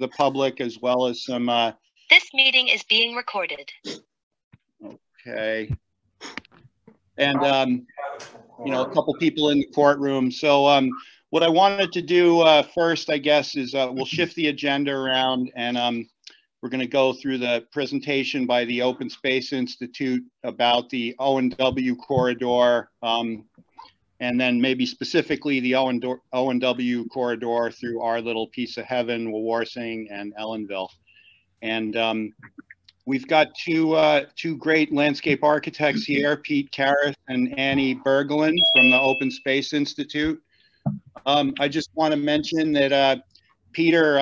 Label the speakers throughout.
Speaker 1: the public as well as some.
Speaker 2: This meeting is being recorded.
Speaker 1: Okay. And, you know, a couple people in the courtroom. So what I wanted to do first, I guess, is we'll shift the agenda around, and we're going to go through the presentation by the Open Space Institute about the O&W corridor, and then maybe specifically the O&W corridor through our little piece of heaven, Wawarsing and Ellenville. And we've got two great landscape architects here, Pete Carris and Annie Berglund from the Open Space Institute. I just want to mention that Peter,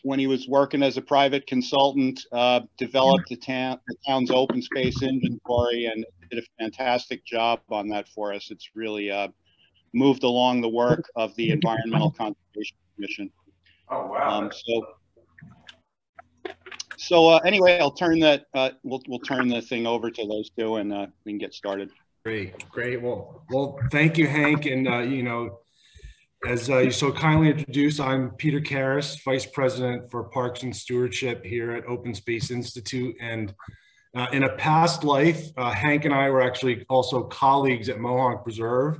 Speaker 1: when he was working as a private consultant, developed the town's open space inventory and did a fantastic job on that for us. It's really moved along the work of the Environmental Conservation Commission.
Speaker 3: Oh, wow.
Speaker 1: So anyway, I'll turn that. We'll turn the thing over to those two, and we can get started.
Speaker 4: Great. Well, thank you, Hank. And you know, as you so kindly introduced, I'm Peter Carris, Vice President for Parks and Stewardship here at Open Space Institute. And in a past life, Hank and I were actually also colleagues at Mohonk Preserve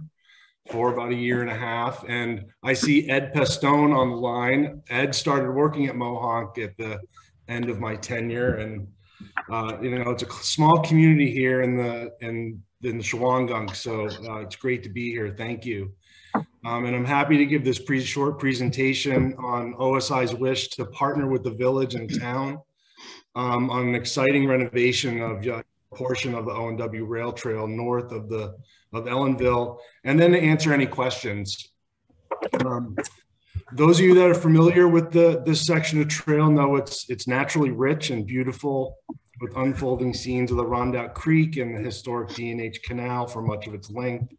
Speaker 4: for about a year and a half. And I see Ed Pestone on the line. Ed started working at Mohonk at the end of my tenure, and you know, it's a small community here in the Shawangunk, so it's great to be here. Thank you. And I'm happy to give this short presentation on OSI's wish to partner with the village and town on an exciting renovation of a portion of the O&W rail trail north of Ellenville, and then to answer any questions. Those of you that are familiar with this section of trail know it's naturally rich and beautiful, with unfolding scenes of the Rondout Creek and the historic D&H Canal for much of its length.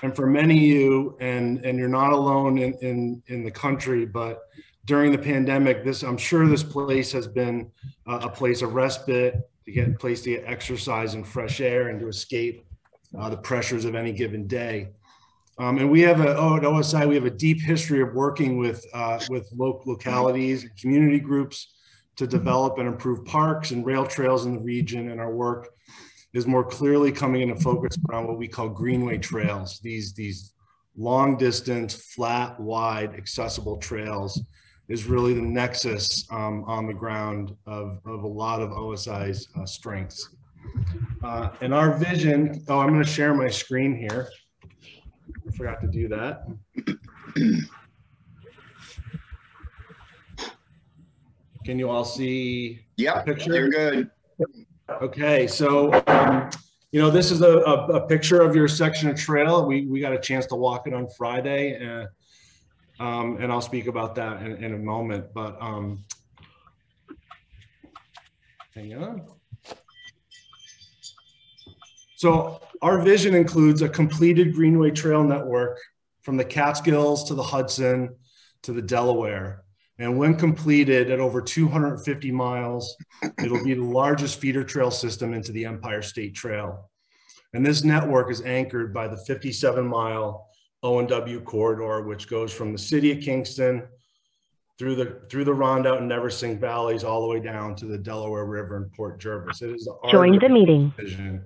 Speaker 4: And for many of you, and you're not alone in the country, but during the pandemic, I'm sure this place has been a place of respite, a place to get exercise and fresh air and to escape the pressures of any given day. And we have at OSI, we have a deep history of working with localities and community groups to develop and improve parks and rail trails in the region. And our work is more clearly coming into focus around what we call Greenway Trails. These long distance, flat, wide, accessible trails is really the nexus on the ground of a lot of OSI's strengths. And our vision, I'm going to share my screen here. I forgot to do that. Can you all see the picture?
Speaker 3: You're good.
Speaker 4: Okay, so you know, this is a picture of your section of trail. We got a chance to walk it on Friday, and I'll speak about that in a moment. But hang on. So our vision includes a completed Greenway Trail network from the Catskills to the Hudson to the Delaware. And when completed at over 250 miles, it'll be the largest feeder trail system into the Empire State Trail. And this network is anchored by the 57-mile O&W corridor, which goes from the city of Kingston through the Rondout and Neversink valleys all the way down to the Delaware River and Port Jervis. It is
Speaker 2: Join the meeting.
Speaker 4: Vision.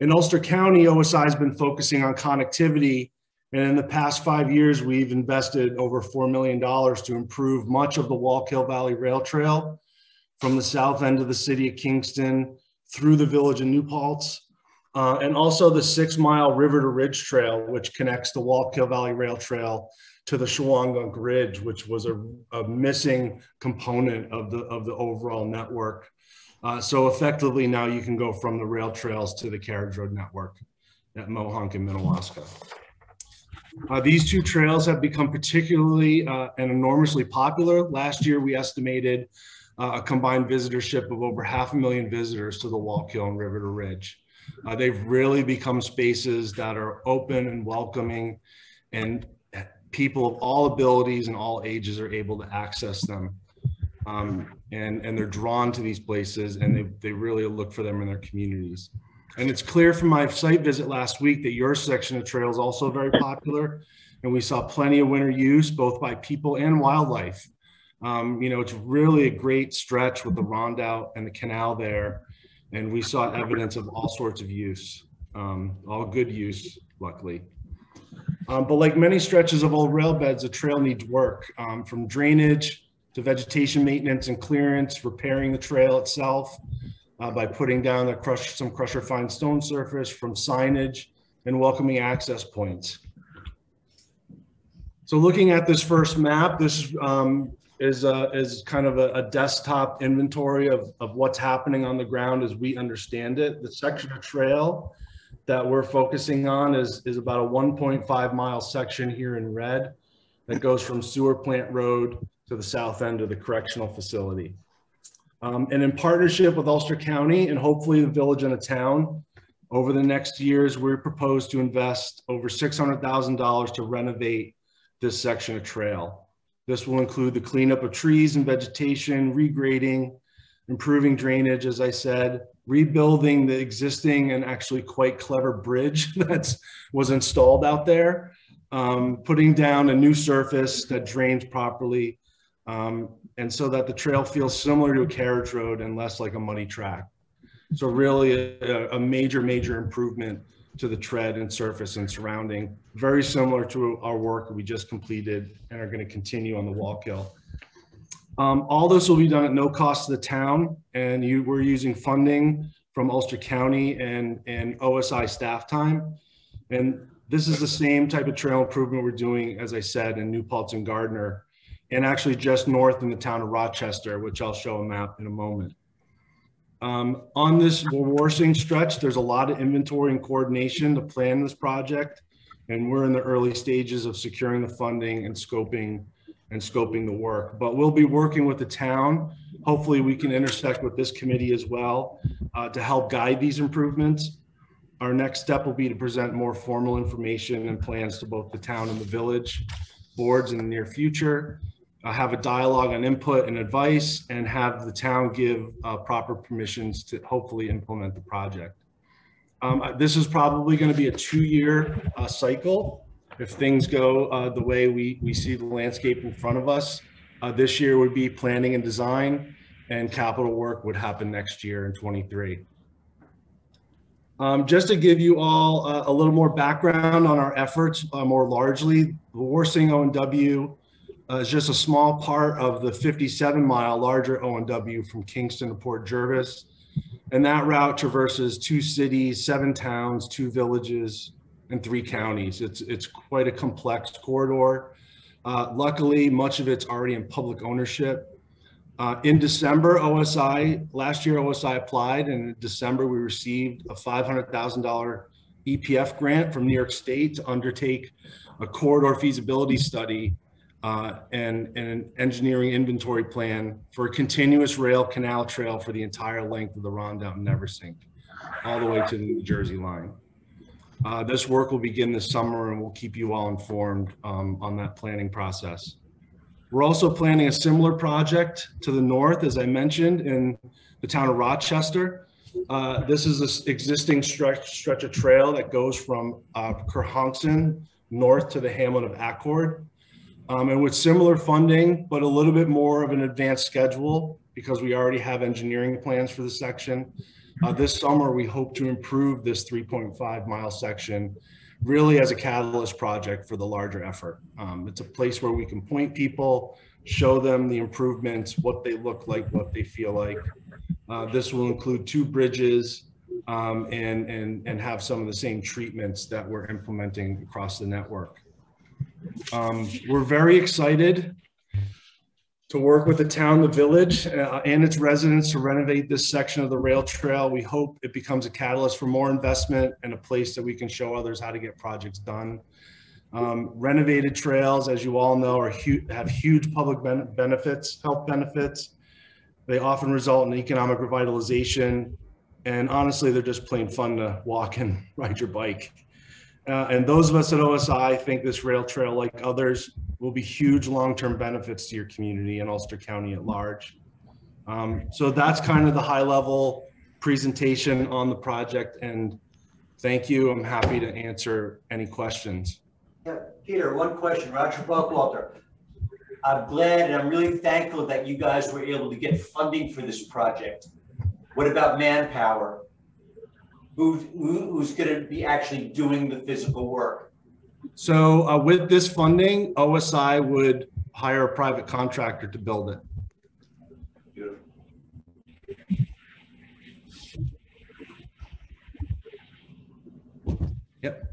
Speaker 4: In Ulster County, OSI has been focusing on connectivity, and in the past 5 years, we've invested over $4 million to improve much of the Wallkill Valley Rail Trail from the south end of the city of Kingston through the village of New Paltz, and also the 6-mile River to Ridge Trail, which connects the Wallkill Valley Rail Trail to the Shawangunk Ridge, which was a missing component of the overall network. So effectively now you can go from the rail trails to the carriage road network at Mohonk and Minnewaska. These two trails have become particularly and enormously popular. Last year, we estimated a combined visitorship of over 500,000 visitors to the Wallkill and River to Ridge. They've really become spaces that are open and welcoming, and people of all abilities and all ages are able to access them. And they're drawn to these places, and they really look for them in their communities. And it's clear from my site visit last week that your section of trail is also very popular, and we saw plenty of winter use both by people and wildlife. You know, it's really a great stretch with the rondout and the canal there. And we saw evidence of all sorts of use, all good use, luckily. But like many stretches of old rail beds, the trail needs work, from drainage to vegetation maintenance and clearance, repairing the trail itself by putting down some crusher fine stone surface, from signage and welcoming access points. So looking at this first map, this is kind of a desktop inventory of what's happening on the ground as we understand it. The section of trail that we're focusing on is about a 1.5 mile section here in red that goes from Sewer Plant Road to the south end of the correctional facility. And in partnership with Ulster County and hopefully the village and the town, over the next years, we propose to invest over $600,000 to renovate this section of trail. This will include the cleanup of trees and vegetation, regrading, improving drainage, as I said, rebuilding the existing and actually quite clever bridge that was installed out there, putting down a new surface that drains properly, and so that the trail feels similar to a carriage road and less like a muddy track. So really a major, major improvement to the tread and surface and surrounding, very similar to our work we just completed and are going to continue on the Wallkill. All this will be done at no cost to the town, and we're using funding from Ulster County and OSI staff time. And this is the same type of trail improvement we're doing, as I said, in New Paltz and Gardner, and actually just north in the town of Rochester, which I'll show a map in a moment. On this Wawarsing stretch, there's a lot of inventory and coordination to plan this project, and we're in the early stages of securing the funding and scoping the work. But we'll be working with the town. Hopefully we can intersect with this committee as well to help guide these improvements. Our next step will be to present more formal information and plans to both the town and the village boards in the near future. Have a dialogue on input and advice, and have the town give proper permissions to hopefully implement the project. This is probably going to be a 2-year cycle if things go the way we see the landscape in front of us. This year would be planning and design, and capital work would happen next year in 23. Just to give you all a little more background on our efforts, more largely, the Wawarsing O&W is just a small part of the 57-mile larger O&W from Kingston to Port Jervis. And that route traverses 2 cities, 7 towns, 2 villages, and 3 counties. It's quite a complex corridor. Luckily, much of it's already in public ownership. In December, last year OSI applied, and in December we received a $500,000 EPF grant from New York State to undertake a corridor feasibility study and an engineering inventory plan for a continuous rail canal trail for the entire length of the Rondout and Neversink, all the way to the New Jersey line. This work will begin this summer, and we'll keep you all informed on that planning process. We're also planning a similar project to the north, as I mentioned, in the town of Rochester. This is this existing stretch of trail that goes from Kerhonkson north to the hamlet of Accord. And with similar funding, but a little bit more of an advanced schedule, because we already have engineering plans for the section. This summer, we hope to improve this 3.5 mile section really as a catalyst project for the larger effort. It's a place where we can point people, show them the improvements, what they look like, what they feel like. This will include 2 bridges and have some of the same treatments that we're implementing across the network. We're very excited to work with the town, the village, and its residents to renovate this section of the rail trail. We hope it becomes a catalyst for more investment and a place that we can show others how to get projects done. Renovated trails, as you all know, have huge public benefits, health benefits. They often result in economic revitalization, and honestly, they're just plain fun to walk and ride your bike. And those of us at OSI think this rail trail, like others, will be huge long-term benefits to your community and Ulster County at large. So that's kind of the high-level presentation on the project, and thank you. I'm happy to answer any questions.
Speaker 3: Yeah, Peter, one question. Roger Buckwalter. I'm glad and I'm really thankful that you guys were able to get funding for this project. What about manpower? Who's going to be actually doing the physical work?
Speaker 4: So with this funding, OSI would hire a private contractor to build it.
Speaker 3: Beautiful.
Speaker 4: Yep.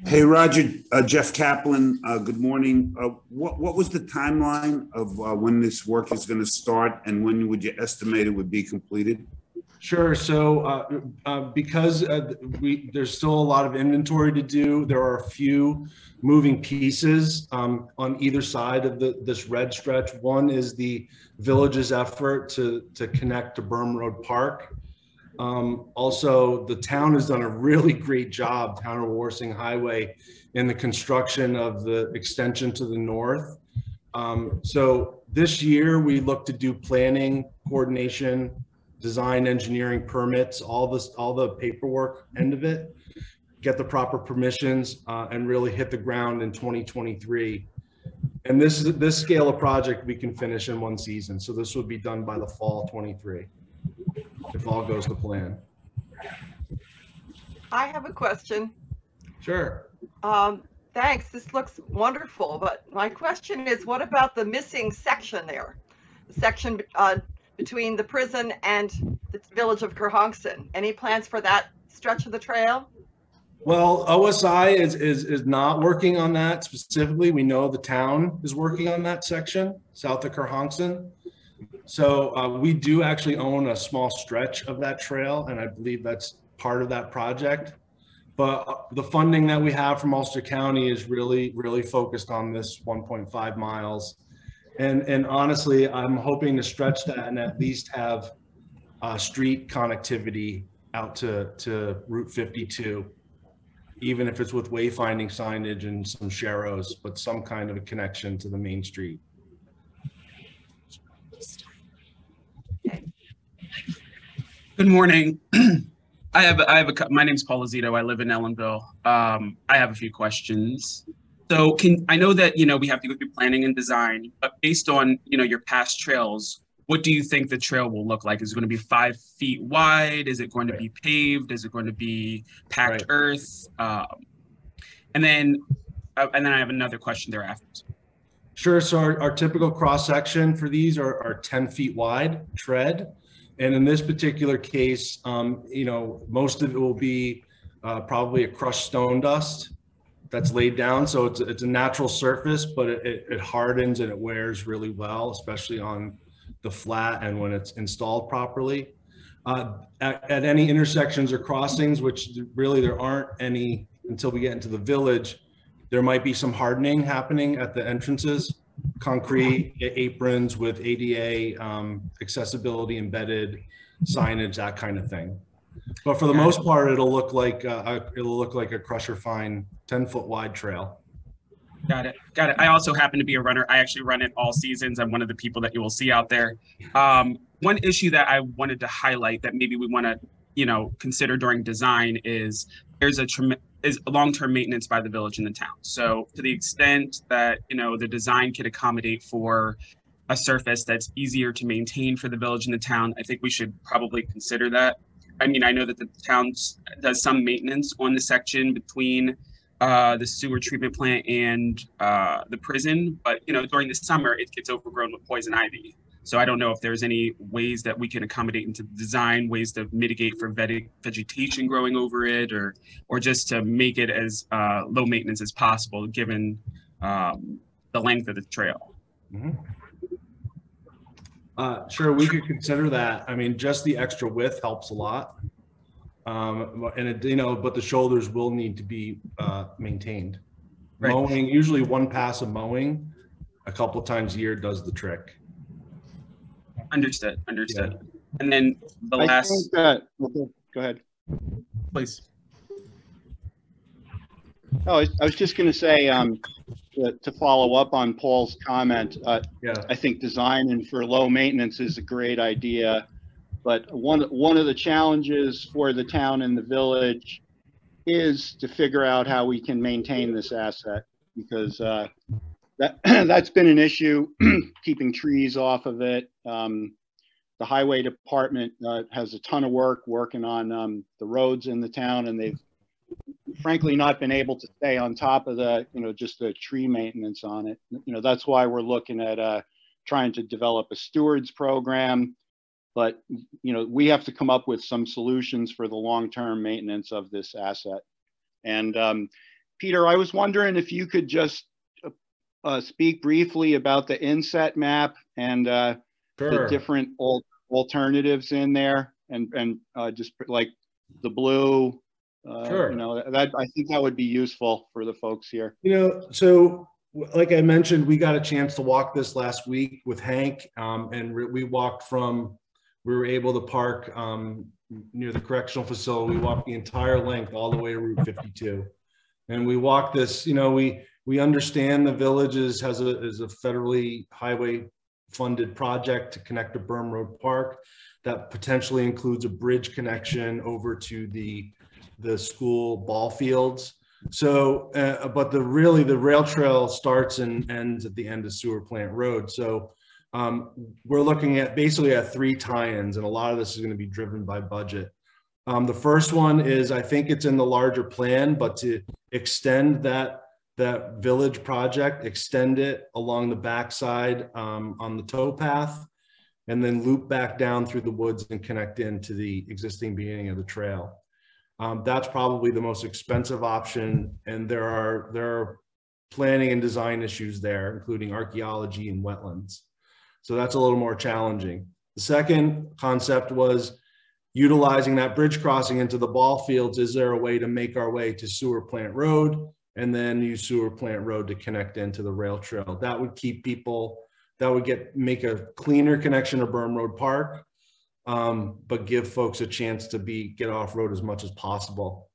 Speaker 5: Hey, Roger, Jeff Kaplan, good morning. What was the timeline of when this work is going to start, and when would you estimate it would be completed?
Speaker 4: Sure. So because there's still a lot of inventory to do, there are a few moving pieces on either side of this red stretch. One is the village's effort to connect to Berm Road Park. Also, the town has done a really great job, town of Wawarsing Highway, in the construction of the extension to the north. So this year we look to do planning, coordination, design, engineering, permits, all the paperwork end of it, get the proper permissions, and really hit the ground in 2023. And this scale of project we can finish in one season. So this would be done by the fall 23, if all goes to plan.
Speaker 6: I have a question.
Speaker 4: Sure.
Speaker 6: Thanks. This looks wonderful. But my question is, what about the missing section there? The section between the prison and the village of Kerhonkson. Any plans for that stretch of the trail?
Speaker 4: Well, OSI is not working on that specifically. We know the town is working on that section south of Kerhonkson. So we do actually own a small stretch of that trail, and I believe that's part of that project. But the funding that we have from Ulster County is really focused on this 1.5 miles. And honestly, I'm hoping to stretch that and at least have street connectivity out to Route 52, even if it's with wayfinding signage and some sharrows, but some kind of a connection to the main street.
Speaker 7: Good morning. My name's Paul Azito. I live in Ellenville. I have a few questions. So I know that, we have to go through planning and design, but based on, your past trails, what do you think the trail will look like? Is it going to be 5 feet wide? Is it going to be paved? Is it going to be packed earth? And then I have another question thereafter.
Speaker 4: Sure. So our typical cross section for these are 10 feet wide tread. And in this particular case, most of it will be probably a crushed stone dust that's laid down. So it's a natural surface, but it hardens and it wears really well, especially on the flat and when it's installed properly. At any intersections or crossings, which really there aren't any until we get into the village, there might be some hardening happening at the entrances, concrete aprons with ADA accessibility embedded signage, that kind of thing. But for the most part, it'll look like a crusher fine 10-foot wide trail.
Speaker 7: Got it. I also happen to be a runner. I actually run it all seasons. I'm one of the people that you will see out there. One issue that I wanted to highlight that maybe we want to, consider during design is there's a long-term maintenance by the village and the town. So to the extent that, the design could accommodate for a surface that's easier to maintain for the village and the town, I think we should probably consider that. I mean, I know that the town does some maintenance on the section between the sewer treatment plant and the prison, but during the summer it gets overgrown with poison ivy. So I don't know if there's any ways that we can accommodate into the design, ways to mitigate for vegetation growing over it, or just to make it as low maintenance as possible given the length of the trail.
Speaker 4: Mm-hmm. Sure, we could consider that. I mean, just the extra width helps a lot. And but the shoulders will need to be maintained. Right. Mowing, usually one pass of mowing a couple of times a year does the trick.
Speaker 7: Understood.
Speaker 4: Yeah.
Speaker 7: And then the last.
Speaker 1: Okay, go ahead.
Speaker 7: Please.
Speaker 1: Oh, I was just going to say, to follow up on Paul's comment, I think design and for low maintenance is a great idea. But one of the challenges for the town and the village is to figure out how we can maintain this asset. because that that's been an issue, keeping trees off of it. The highway department has a ton of work working on the roads in the town, and they've frankly not been able to stay on top of the, just the tree maintenance on it. That's why we're looking at trying to develop a stewards program. But, we have to come up with some solutions for the long-term maintenance of this asset. And Peter, I was wondering if you could just speak briefly about the inset map and the different alternatives in there, and just like the blue. That I think that would be useful for the folks here.
Speaker 4: So like I mentioned, we got a chance to walk this last week with Hank, and we were able to park near the correctional facility. We walked the entire length all the way to Route 52, and we walked this. We understand the village is a federally highway funded project to connect to Berm Road Park that potentially includes a bridge connection over to the school ball fields. So, but the rail trail starts and ends at the end of Sewer Plant Road. So we're looking at basically at 3 tie-ins, and a lot of this is going to be driven by budget. The first one is, I think it's in the larger plan, but to extend that village project, extend it along the backside on the towpath, and then loop back down through the woods and connect into the existing beginning of the trail. That's probably the most expensive option, and there are planning and design issues there, including archaeology and wetlands. So that's a little more challenging. The second concept was utilizing that bridge crossing into the ball fields. Is there a way to make our way to Sewer Plant Road and then use Sewer Plant Road to connect into the rail trail? That would keep people, that would make a cleaner connection to Berm Road Park, but give folks a chance to get off road as much as possible.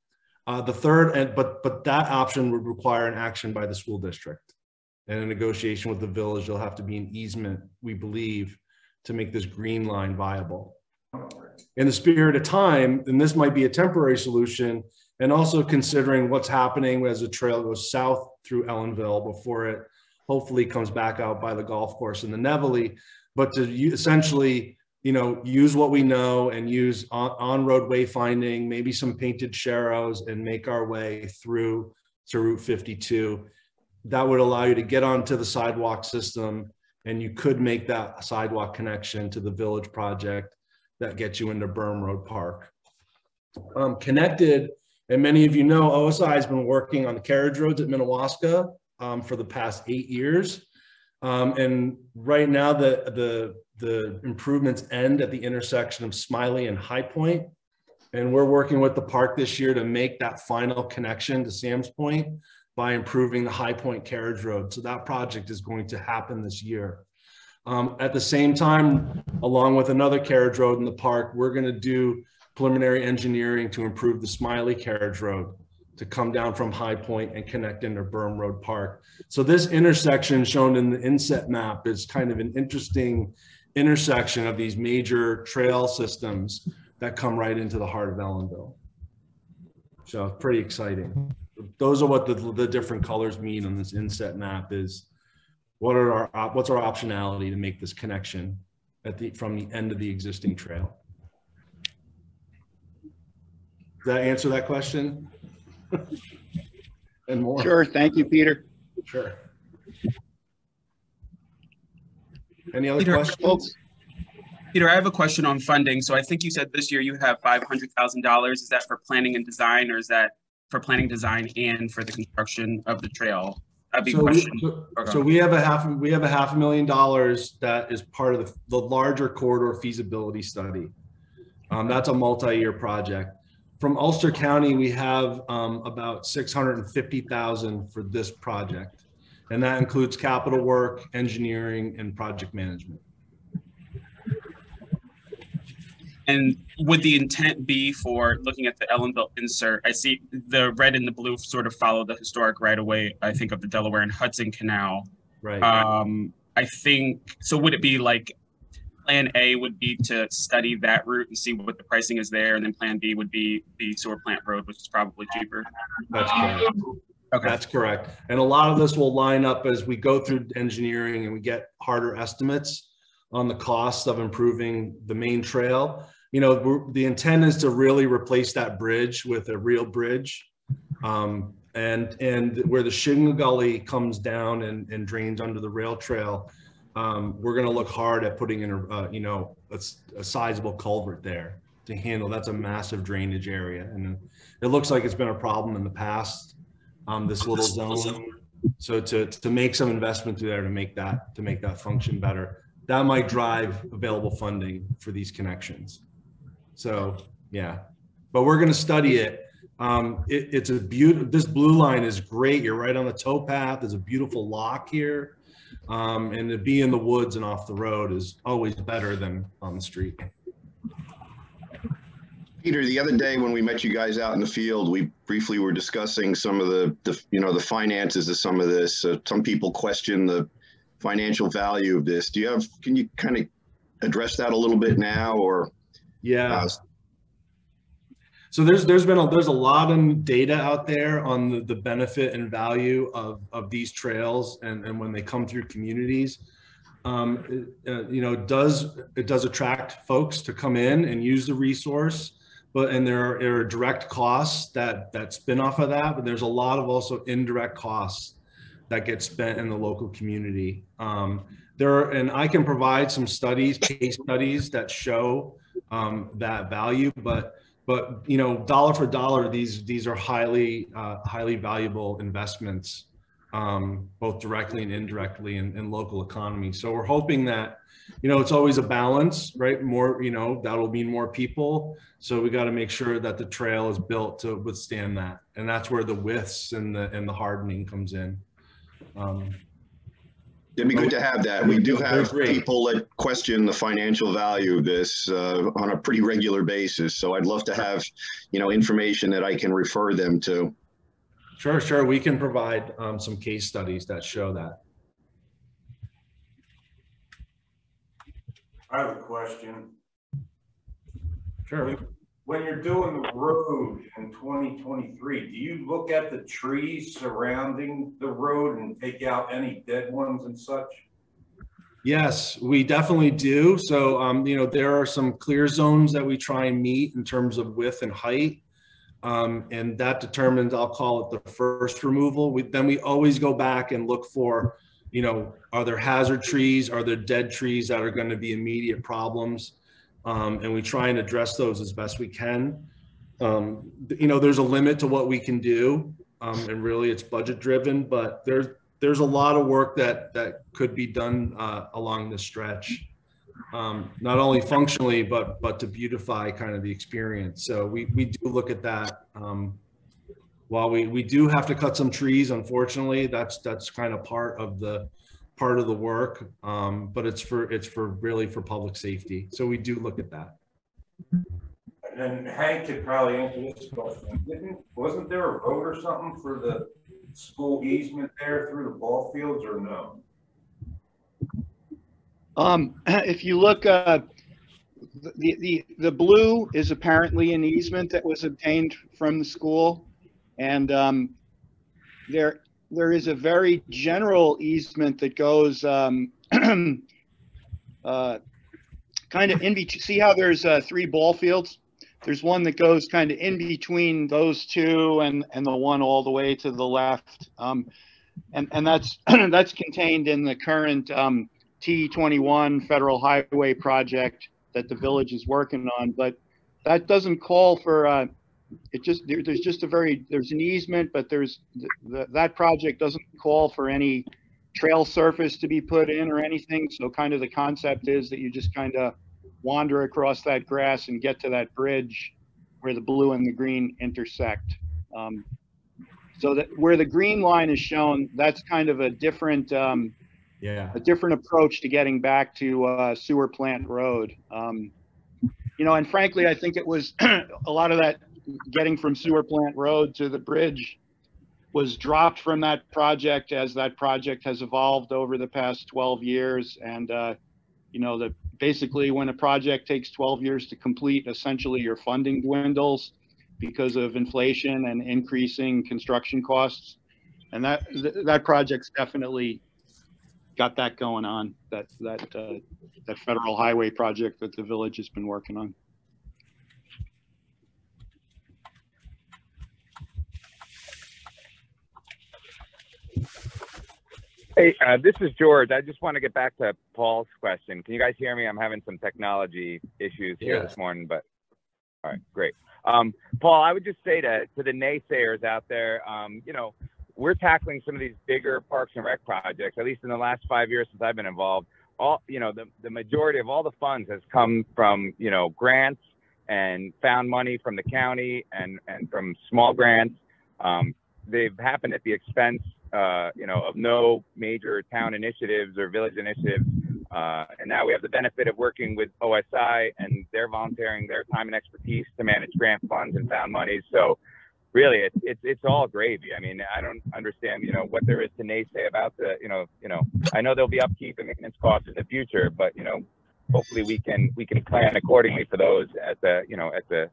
Speaker 4: The third, but that option would require an action by the school district and a negotiation with the village. There'll have to be an easement, we believe, to make this green line viable. In the spirit of time, and this might be a temporary solution, and also considering what's happening as the trail goes south through Ellenville before it hopefully comes back out by the golf course in the Nevele, but to essentially, use what we know and use on-road wayfinding, maybe some painted sharrows, and make our way through to Route 52. That would allow you to get onto the sidewalk system, and you could make that sidewalk connection to the village project that gets you into Berm Road Park. Connected, and many of you know, OSI has been working on the carriage roads at Minnewaska for the past 8 years. And right now the improvements end at the intersection of Smiley and High Point. And we're working with the park this year to make that final connection to Sam's Point by improving the High Point carriage road. So that project is going to happen this year. At the same time, along with another carriage road in the park, we're going to do preliminary engineering to improve the Smiley carriage road to come down from High Point and connect into Berm Road Park. So this intersection shown in the inset map is kind of an interesting intersection of these major trail systems that come right into the heart of Ellenville. So pretty exciting. Those are what the different colors mean on this inset map. Is what's our optionality to make this connection from the end of the existing trail. Does that answer that question? And more?
Speaker 1: Sure. Thank you, Peter.
Speaker 4: Sure. Any other questions?
Speaker 7: Peter, I have a question on funding. So I think you said this year you have $500,000. Is that for planning and design, or is that for planning, design, and for the construction of the trail? That'd be a question.
Speaker 4: So we have $500,000 that is part of the larger corridor feasibility study. That's a multi-year project. From Ulster County, we have about $650,000 for this project, and that includes capital work, engineering, and project management.
Speaker 7: And would the intent be for looking at the Ellenville insert? I see the red and the blue sort of follow the historic right of way, I think, of the Delaware and Hudson Canal.
Speaker 4: Right.
Speaker 7: I think, so would it be like plan A would be to study that route and see what the pricing is there, and then plan B would be the Sewer Plant Road, which is probably cheaper?
Speaker 4: That's correct.
Speaker 7: Okay.
Speaker 4: That's correct. And a lot of this will line up as we go through engineering and we get harder estimates on the cost of improving the main trail. You know, the intent is to really replace that bridge with a real bridge. And where the Shingle Gully comes down and drains under the rail trail, we're going to look hard at putting in a sizable culvert there to handle. That's a massive drainage area, and it looks like it's been a problem in the past. This little zone, so to make some investment through there to make that function better, that might drive available funding for these connections. So yeah, but we're going to study it. It's a beautiful. This blue line is great. You're right on the towpath. There's a beautiful lock here, and to be in the woods and off the road is always better than on the street.
Speaker 8: Peter, the other day when we met you guys out in the field, we briefly were discussing some of the finances of some of this. Some people question the financial value of this. Can you kind of address that a little bit now, or?
Speaker 4: Yeah. So there's a lot of data out there on the benefit and value of these trails and when they come through communities. It does attract folks to come in and use the resource, and there are direct costs that spin off of that, but there's a lot of also indirect costs that get spent in the local community. And I can provide some case studies that show that value, but dollar for dollar, these are highly valuable investments, both directly and indirectly in local economy. So we're hoping that, it's always a balance, right? More, that'll mean more people. So we got to make sure that the trail is built to withstand that. And that's where the widths and the hardening comes in.
Speaker 8: It'd be good to have that. We do have people that question the financial value of this on a pretty regular basis. So I'd love to have, information that I can refer them to.
Speaker 4: Sure. We can provide some case studies that show that.
Speaker 9: I have a question.
Speaker 4: Sure.
Speaker 9: When you're doing the road in 2023, do you look at the trees surrounding the road and take out any dead ones and such?
Speaker 4: Yes, we definitely do. So, there are some clear zones that we try and meet in terms of width and height. And that determines, I'll call it the first removal. Then we always go back and look for, are there hazard trees? Are there dead trees that are going to be immediate problems? And we try and address those as best we can. There's a limit to what we can do, and really it's budget driven, but there's a lot of work that could be done along this stretch, not only functionally, but to beautify kind of the experience. So we do look at that. While we do have to cut some trees, unfortunately, that's kind of part of the work, but it's really for public safety. So we do look at that.
Speaker 9: And then Hank could probably answer this question. Wasn't there a road or something for the school easement there through the ball fields, or no?
Speaker 1: If you look, the blue is apparently an easement that was obtained from the school, and there is a very general easement that goes kind of in between. See how there's 3 ball fields? There's one that goes kind of in between those two and the one all the way to the left. And that's that's contained in the current T21 federal highway project that the village is working on. But that doesn't call for there's an easement, but that project doesn't call for any trail surface to be put in or anything. So kind of the concept is that you just kind of wander across that grass and get to that bridge where the blue and the green intersect. So that where the green line is shown, that's kind of a different approach to getting back to Sewer Plant Road. And frankly, I think it was a lot of that getting from Sewer Plant Road to the bridge was dropped from that project as that project has evolved over the past 12 years. And, basically when a project takes 12 years to complete, essentially your funding dwindles because of inflation and increasing construction costs. And that project's definitely got that going on, that federal highway project that the village has been working on.
Speaker 10: Hey, this is George. I just want to get back to Paul's question. Can you guys hear me? I'm having some technology issues here this morning, but all right, great. Paul, I would just say to the naysayers out there, you know, we're tackling some of these bigger parks and rec projects, at least in the last 5 years since I've been involved. You know, the majority of all the funds has come from, you know, grants and found money from the county and from small grants. They've happened at the expense, you know, of no major town initiatives or village initiatives. And now we have the benefit of working with OSI, and they're volunteering their time and expertise to manage grant funds and found money. So really, it's all gravy. I mean, I don't understand, you know, what there is to naysay about the, you know, I know there'll be upkeep and maintenance costs in the future, but, you know, hopefully we can plan accordingly for those at the, you know, at the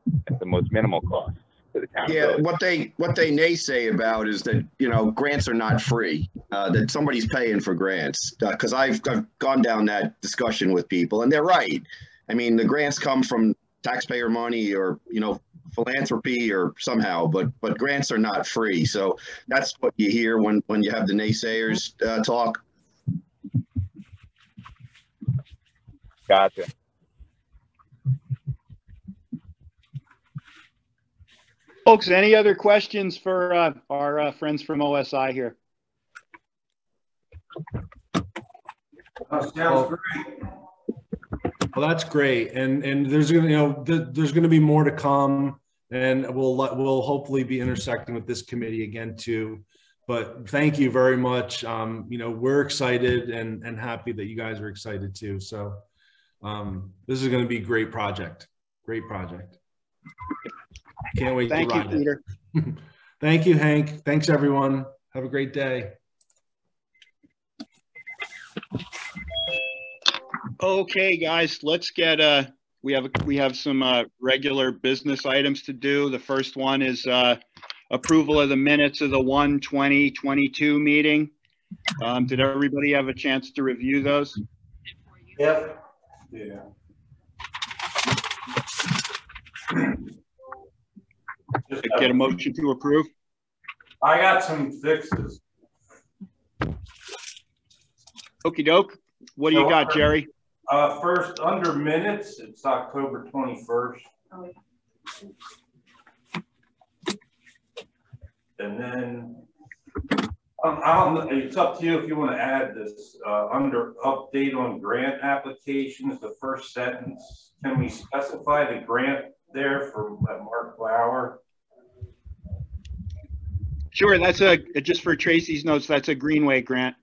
Speaker 10: most minimal cost to the town.
Speaker 8: Yeah, what they naysay about is that, you know, grants are not free, that somebody's paying for grants, because I've gone down that discussion with people, and they're right. I mean, the grants come from taxpayer money or, you know, philanthropy or somehow, but grants are not free. So that's what you hear when you have the naysayers talk.
Speaker 10: Gotcha.
Speaker 1: Folks, any other questions for our friends from OSI here?
Speaker 9: Sounds great.
Speaker 4: Well, that's great, and there's gonna, you know, there's going to be more to come, and we'll hopefully be intersecting with this committee again too. But thank you very much. You know, we're excited and happy that you guys are excited too. So this is going to be a great project. Great project. Can't wait.
Speaker 1: Thank you, Peter.
Speaker 4: Thank you, Hank. Thanks, everyone. Have a great day.
Speaker 1: Okay, guys, let's get we have some regular business items to do. The first one is approval of the minutes of the 1/20/22 meeting. Did everybody have a chance to review those?
Speaker 9: Yep. Yeah.
Speaker 1: Get a motion to approve.
Speaker 9: I got some fixes.
Speaker 1: Okie doke. What do you got, Jerry?
Speaker 9: First, under minutes, it's October 21st. And then it's up to you if you want to add this under update on grant applications, the first sentence. Can we specify the grant there for Mark Flower?
Speaker 1: Sure, that's just for Tracy's notes, that's a Greenway grant.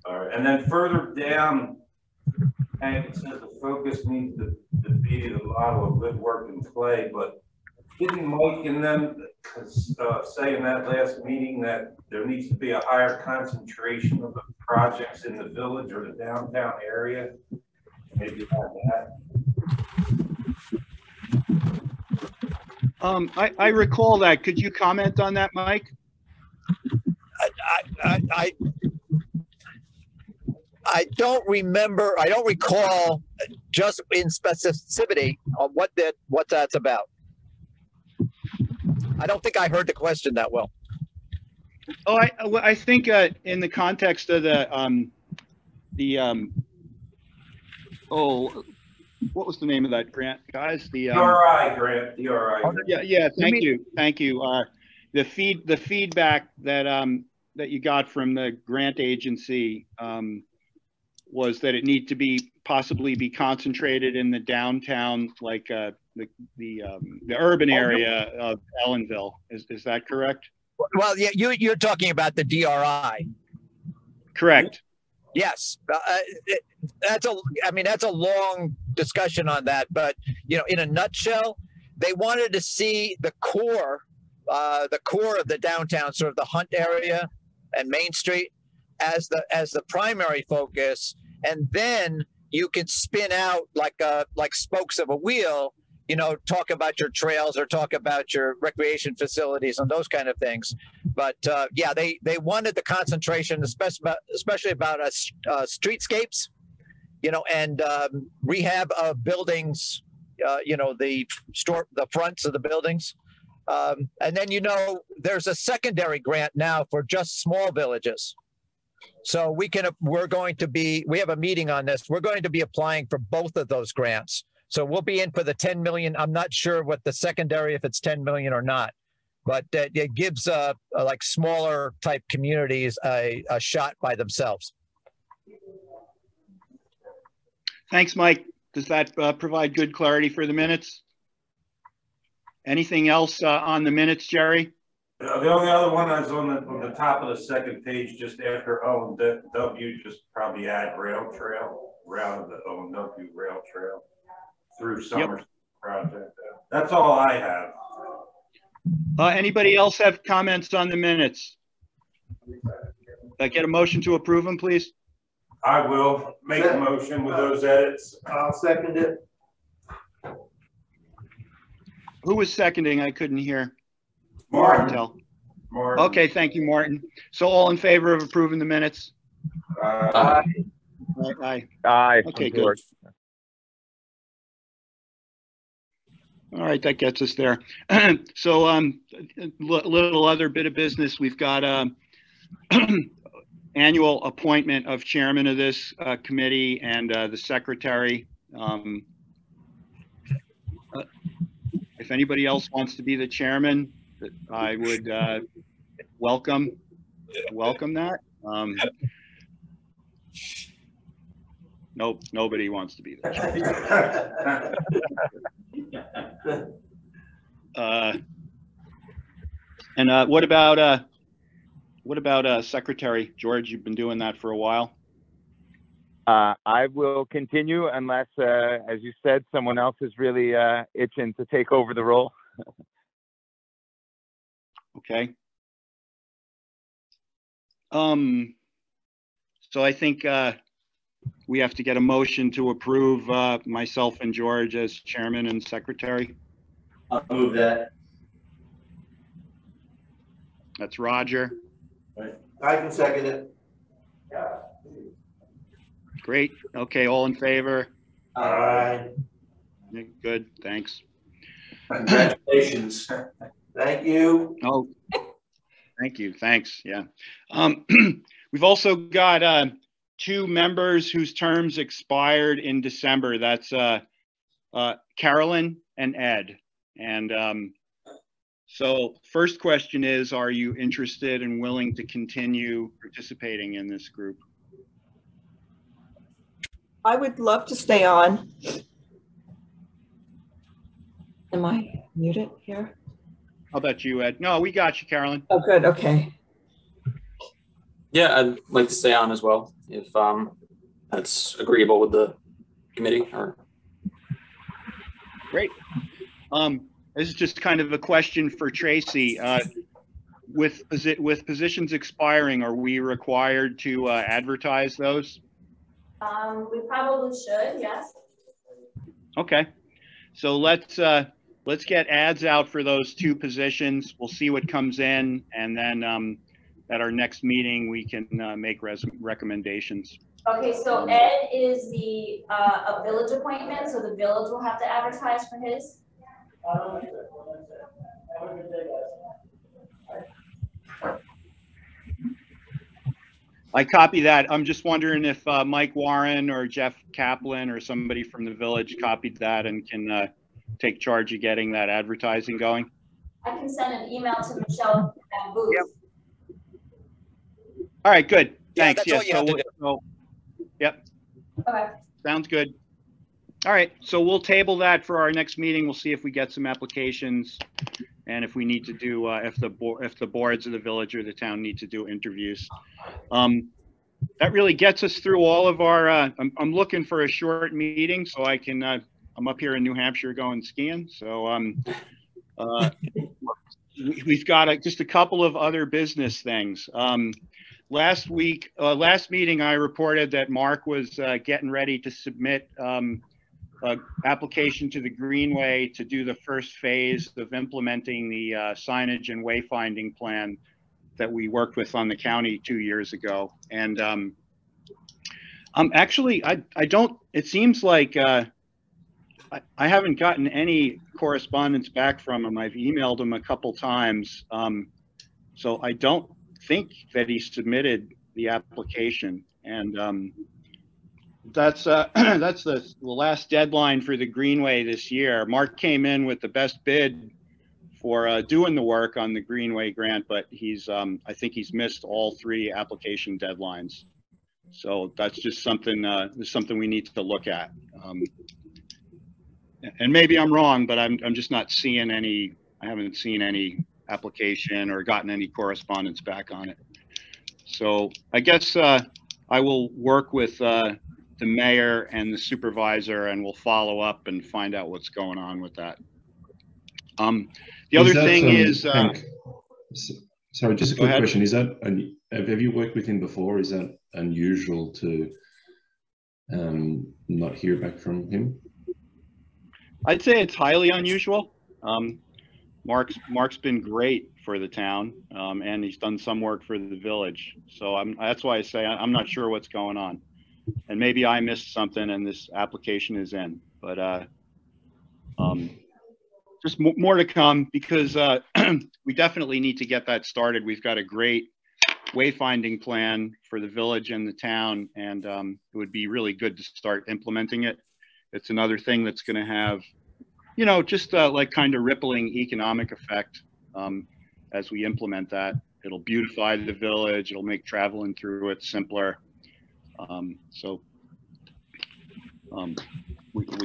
Speaker 9: All right, and then further down, and it says the focus needs to be the model of good work and play, but didn't Mike and them say in that last meeting that there needs to be a higher concentration of the projects in the village or the downtown area? Maybe add that.
Speaker 1: I recall that. Could you comment on that, Mike?
Speaker 11: I don't remember. I don't recall just in specificity on what that's about. I don't think I heard the question that well.
Speaker 1: Oh, I think in the context of what was the name of that grant, guys? The
Speaker 9: DRI grant. DRI.
Speaker 1: Yeah. Thank you. The feedback that you got from the grant agency was that it need to be possibly be concentrated in the downtown, like the urban area of Ellenville. Is that correct?
Speaker 11: Well, yeah, you're talking about the DRI.
Speaker 1: Correct.
Speaker 11: Yes, that's a long discussion on that, but you know, in a nutshell, they wanted to see the core of the downtown, sort of the Hunt area and Main Street, as the primary focus, and then you can spin out like spokes of a wheel talk about your trails or talk about your recreation facilities and those kind of things. But yeah, they wanted the concentration, especially about streetscapes, and rehab of buildings, the fronts of the buildings. And then, there's a secondary grant now for just small villages. So we have a meeting on this. We're going to be applying for both of those grants. So we'll be in for the 10 million. I'm not sure what the secondary, if it's 10 million or not, but it gives like smaller type communities a shot by themselves.
Speaker 1: Thanks, Mike. Does that provide good clarity for the minutes? Anything else on the minutes, Jerry?
Speaker 9: The only other one is on the top of the second page, just after O and W, just probably add rail trail, around the O and W rail trail through Summer project. That's all I have.
Speaker 1: Anybody else have comments on the minutes? Get a motion to approve them, please.
Speaker 9: I will make a motion with those edits.
Speaker 12: I'll second it.
Speaker 1: Who was seconding? I couldn't hear.
Speaker 9: Martin.
Speaker 1: Martin. Okay, thank you, Martin. So all in favor of approving the minutes?
Speaker 9: Aye.
Speaker 1: Aye.
Speaker 10: Aye.
Speaker 1: Okay, good. All right, that gets us there. So a little other bit of business. We've got annual appointment of chairman of this committee and the secretary. If anybody else wants to be the chairman, I would welcome that. Nope, nobody wants to be the chairman. And what about secretary? George, you've been doing that for a while.
Speaker 10: I will continue unless, as you said, someone else is really itching to take over the role.
Speaker 1: Okay. So I think we have to get a motion to approve myself and George as chairman and secretary.
Speaker 3: I'll move that.
Speaker 1: That's Roger.
Speaker 12: I can second it.
Speaker 1: Great. Okay, all in favor?
Speaker 12: Aye.
Speaker 1: Good, thanks.
Speaker 3: Congratulations.
Speaker 12: Thank you.
Speaker 1: Oh, thank you. Thanks. Yeah. We've also got two members whose terms expired in December. That's Carolyn and Ed. And so first question is, are you interested and willing to continue participating in this group?
Speaker 13: I would love to stay on. Am I muted here?
Speaker 1: How about you, Ed? No, we got you, Carolyn.
Speaker 13: Oh, good. Okay.
Speaker 14: Yeah, I'd like to stay on as well if that's agreeable with the committee. Or
Speaker 1: great. This is just kind of a question for Tracy. With positions expiring, are we required to advertise those?
Speaker 15: We probably should, yes.
Speaker 1: Okay, so let's get ads out for those two positions. We'll see what comes in, and then at our next meeting we can make recommendations.
Speaker 15: Okay, so Ed is a village appointment, so the village will have to advertise for his.
Speaker 1: I copy that. I'm just wondering if Mike Warren or Jeff Kaplan or somebody from the village copied that and can take charge of getting that advertising going.
Speaker 15: I can send an email to Michelle at Booth.
Speaker 1: Yep. All right, good. Thanks.
Speaker 11: Yeah, that's all you have to do.
Speaker 1: Yep.
Speaker 15: Okay.
Speaker 1: Sounds good. All right, so we'll table that for our next meeting. We'll see if we get some applications, and if we need to do, if the boards of the village or the town need to do interviews. That really gets us through all of our. I'm looking for a short meeting so I can. I'm up here in New Hampshire going skiing, so we've got just a couple of other business things. Last meeting, I reported that Mark was getting ready to submit application to the Greenway to do the first phase of implementing the signage and wayfinding plan that we worked with on the county 2 years ago. And actually, I don't, it seems like I haven't gotten any correspondence back from him. I've emailed him a couple times. So I don't think that he submitted the application. And that's the last deadline for the Greenway this year. Mark came in with the best bid for doing the work on the Greenway grant, but he's I think he's missed all 3 application deadlines. So that's just something we need to look at. And maybe I'm wrong, but I'm just not seeing any. I haven't seen any application or gotten any correspondence back on it. So I guess I will work with the mayor and the supervisor, and we'll follow up and find out what's going on with that. The other thing is,
Speaker 16: sorry, just a quick question. Is that, have you worked with him before? Is that unusual to not hear back from him?
Speaker 1: I'd say it's highly unusual. Mark's been great for the town, and he's done some work for the village. So that's why I say I'm not sure what's going on, and maybe I missed something and this application is in. But just more to come, because we definitely need to get that started. We've got a great wayfinding plan for the village and the town, and it would be really good to start implementing it. It's another thing that's going to have, you know, just like kind of rippling economic effect as we implement that. It'll beautify the village. It'll make traveling through it simpler. We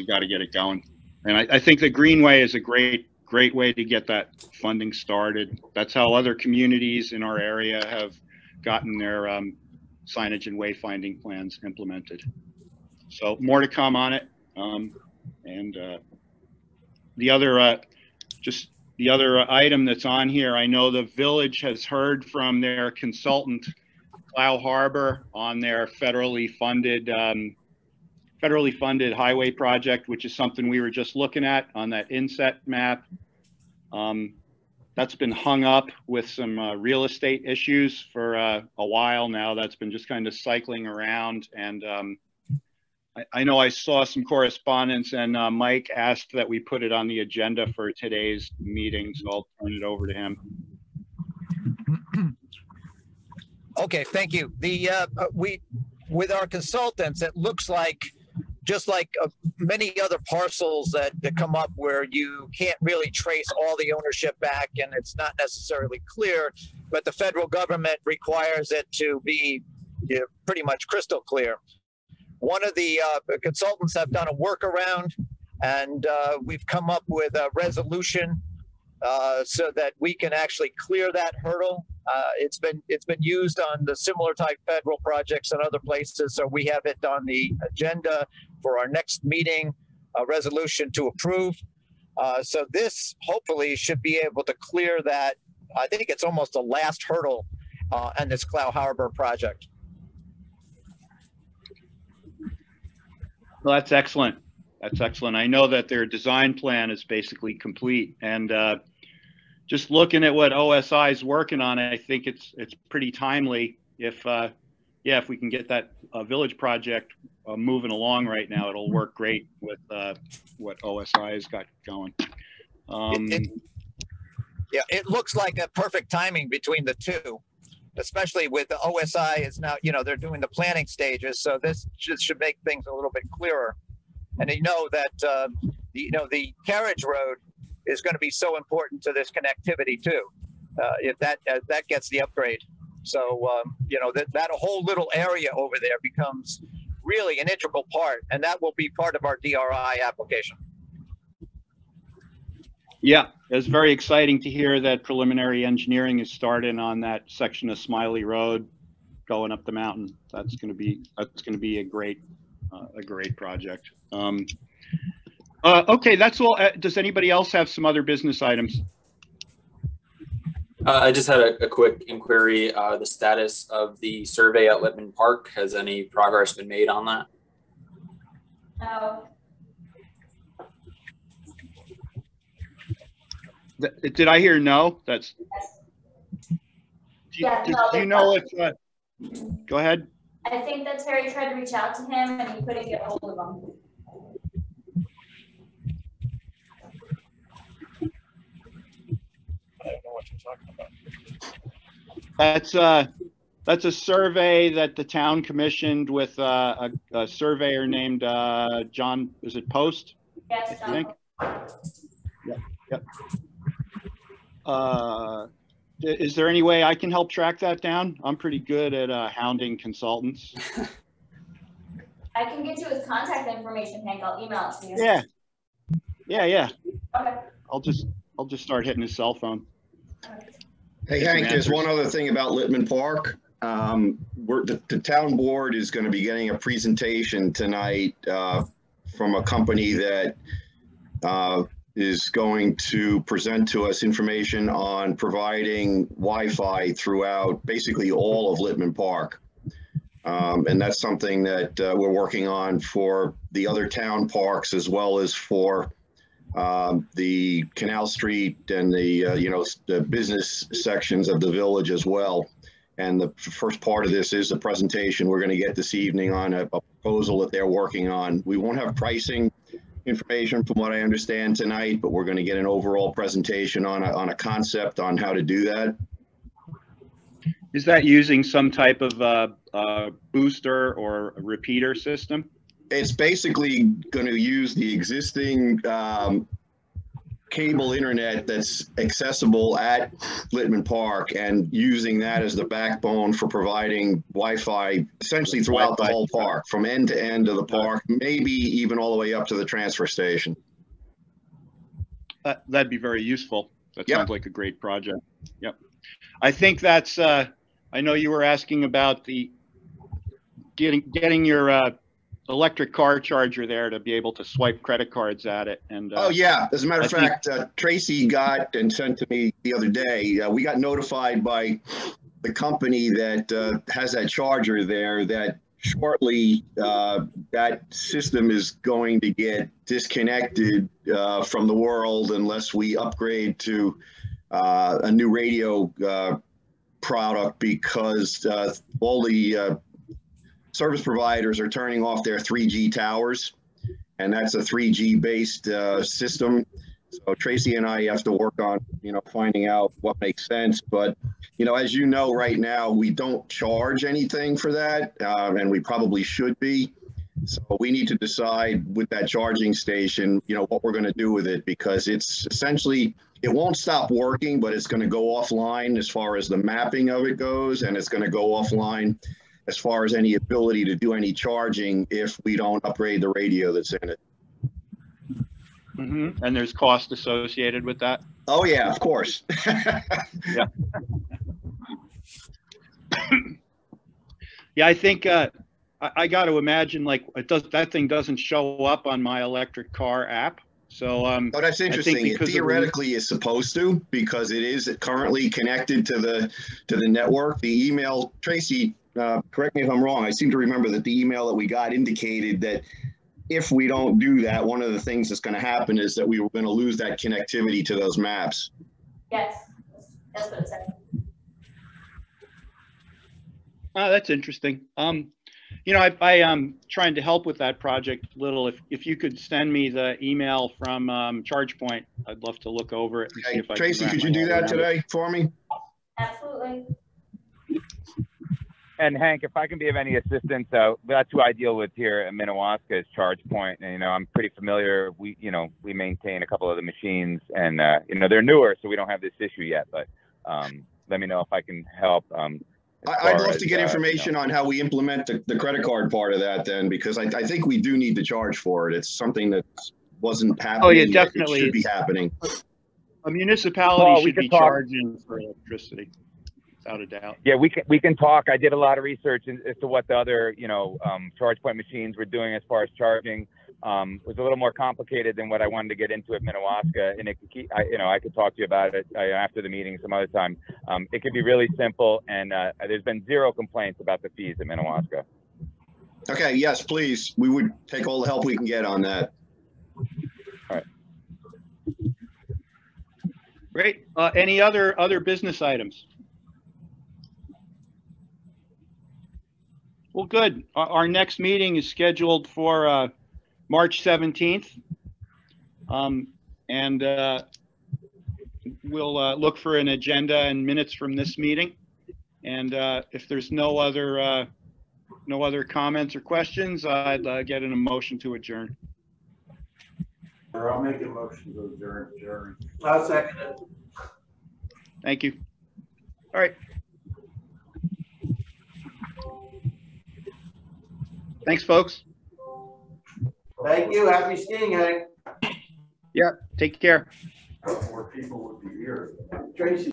Speaker 1: got to get it going. And I think the Greenway is a great way to get that funding started. That's how other communities in our area have gotten their signage and wayfinding plans implemented. So more to come on it. And the other item that's on here, I know the village has heard from their consultant, Clow Harbor, on their federally funded highway project, which is something we were just looking at on that inset map. That's been hung up with some real estate issues for a while now. That's been just kind of cycling around. And I know I saw some correspondence, and Mike asked that we put it on the agenda for today's meeting, so I'll turn it over to him.
Speaker 11: Okay, thank you. With our consultants, it looks like, just like many other parcels that come up where you can't really trace all the ownership back and it's not necessarily clear, but the federal government requires it to be pretty much crystal clear. One of the consultants have done a workaround, and we've come up with a resolution so that we can actually clear that hurdle. It's been used on the similar type federal projects and other places, so we have it on the agenda for our next meeting, a resolution to approve. So this hopefully should be able to clear that. I think it's almost the last hurdle on this Clow Harbor project.
Speaker 1: Well, that's excellent. That's excellent. I know that their design plan is basically complete, and just looking at what OSI is working on, I think it's pretty timely. If we can get that village project moving along right now, it'll work great with what OSI has got going.
Speaker 11: Yeah, it looks like a perfect timing between the two, especially with the OSI is now, they're doing the planning stages. So this should make things a little bit clearer. And you know that, the carriage road is going to be so important to this connectivity too, if that gets the upgrade. So, that whole little area over there becomes really an integral part, and that will be part of our DRI application.
Speaker 1: Yeah, it's very exciting to hear that preliminary engineering is starting on that section of Smiley Road going up the mountain. That's going to be a great project. Okay, that's all. Does anybody else have some other business items?
Speaker 14: I just had a quick inquiry. The status of the survey at Whitman Park. Has any progress been made on that?
Speaker 1: Did I hear no? That's.
Speaker 15: Yeah,
Speaker 1: Do
Speaker 15: no,
Speaker 1: you know if? Go ahead.
Speaker 15: I think that Terry tried to reach out to him and he couldn't get hold of him.
Speaker 4: I don't know what you're talking about.
Speaker 1: That's a survey that the town commissioned with a surveyor named John. Is it Post?
Speaker 15: Yes,
Speaker 1: I think. Yep. Is there any way I can help track that down? I'm pretty good at hounding consultants.
Speaker 15: I can get you his contact information, Hank. I'll email it to you.
Speaker 1: Yeah.
Speaker 15: Okay.
Speaker 1: I'll just start hitting his cell phone.
Speaker 8: Hey, Hank, there's one other thing about Whitman Park. The town board is going to be getting a presentation tonight from a company that is going to present to us information on providing Wi-Fi throughout basically all of Whitman Park. And that's something that we're working on for the other town parks as well as for the Canal Street and the the business sections of the village as well. And the first part of this is the presentation we're going to get this evening on a proposal that they're working on. We won't have pricing information from what I understand tonight, but we're going to get an overall presentation on a concept on how to do that.
Speaker 1: Is that using some type of booster or a repeater system?
Speaker 8: It's basically going to use the existing cable internet that's accessible at Whitman Park and using that as the backbone for providing Wi-Fi essentially throughout the whole park, from end to end of the park, maybe even all the way up to the transfer station.
Speaker 1: That'd be very useful. That sounds like a great project. Yep. I think that's, I know you were asking about the getting your electric car charger there to be able to swipe credit cards at it. And
Speaker 8: oh yeah, as a matter of fact, Tracy got and sent to me the other day, we got notified by the company that has that charger there that shortly that system is going to get disconnected from the world unless we upgrade to a new radio product, because all the service providers are turning off their 3G towers, and that's a 3G based system. So Tracy and I have to work on, finding out what makes sense. But, as you know, right now, we don't charge anything for that, and we probably should be. So we need to decide with that charging station, what we're going to do with it, because it's essentially, it won't stop working, but it's going to go offline as far as the mapping of it goes, and it's going to go offline as far as any ability to do any charging if we don't upgrade the radio that's in it.
Speaker 1: Mm-hmm. And there's cost associated with that?
Speaker 8: Oh yeah, of course.
Speaker 1: Yeah. Yeah, I think I got to imagine that thing doesn't show up on my electric car app. So oh,
Speaker 8: that's interesting. It theoretically is supposed to, because it is currently connected to the network. The email, Tracy, correct me if I'm wrong, I seem to remember that the email that we got indicated that if we don't do that, one of the things that's going to happen is that we were going to lose that connectivity to those maps.
Speaker 15: Yes, that's what it said.
Speaker 1: Oh, that's interesting. I am trying to help with that project a little. If you could send me the email from ChargePoint, I'd love to look over it. And see if I
Speaker 8: Tracy, could you do that today for me?
Speaker 15: Absolutely.
Speaker 10: And Hank, if I can be of any assistance, that's who I deal with here at Minnewaska is ChargePoint. And, I'm pretty familiar. We maintain a couple of the machines, and, they're newer, so we don't have this issue yet. But let me know if I can help.
Speaker 8: I'd love to get information on how we implement the credit card part of that then, because I think we do need to charge for it. It's something that wasn't happening.
Speaker 1: Oh, yeah, definitely.
Speaker 8: It should be happening.
Speaker 1: A municipality should be charging for electricity. Without a doubt.
Speaker 10: Yeah, we can talk. I did a lot of research as to what the other, ChargePoint machines were doing as far as charging. It was a little more complicated than what I wanted to get into at Minnewaska, and I could talk to you about it after the meeting some other time. It could be really simple, and there's been zero complaints about the fees at Minnewaska.
Speaker 8: Okay, yes, please. We would take all the help we can get on that.
Speaker 10: All right.
Speaker 1: Great. Any other business items? Well, good. Our next meeting is scheduled for March 17th. And we'll look for an agenda and minutes from this meeting. And if there's no other comments or questions, I'd get an motion to adjourn.
Speaker 9: I'll make a motion to adjourn.
Speaker 12: I'll second it.
Speaker 1: Thank you. All right. Thanks, folks.
Speaker 12: Thank you. Happy skiing, Hank.
Speaker 1: Yeah, take care.
Speaker 9: More people would be here.
Speaker 12: Tracy.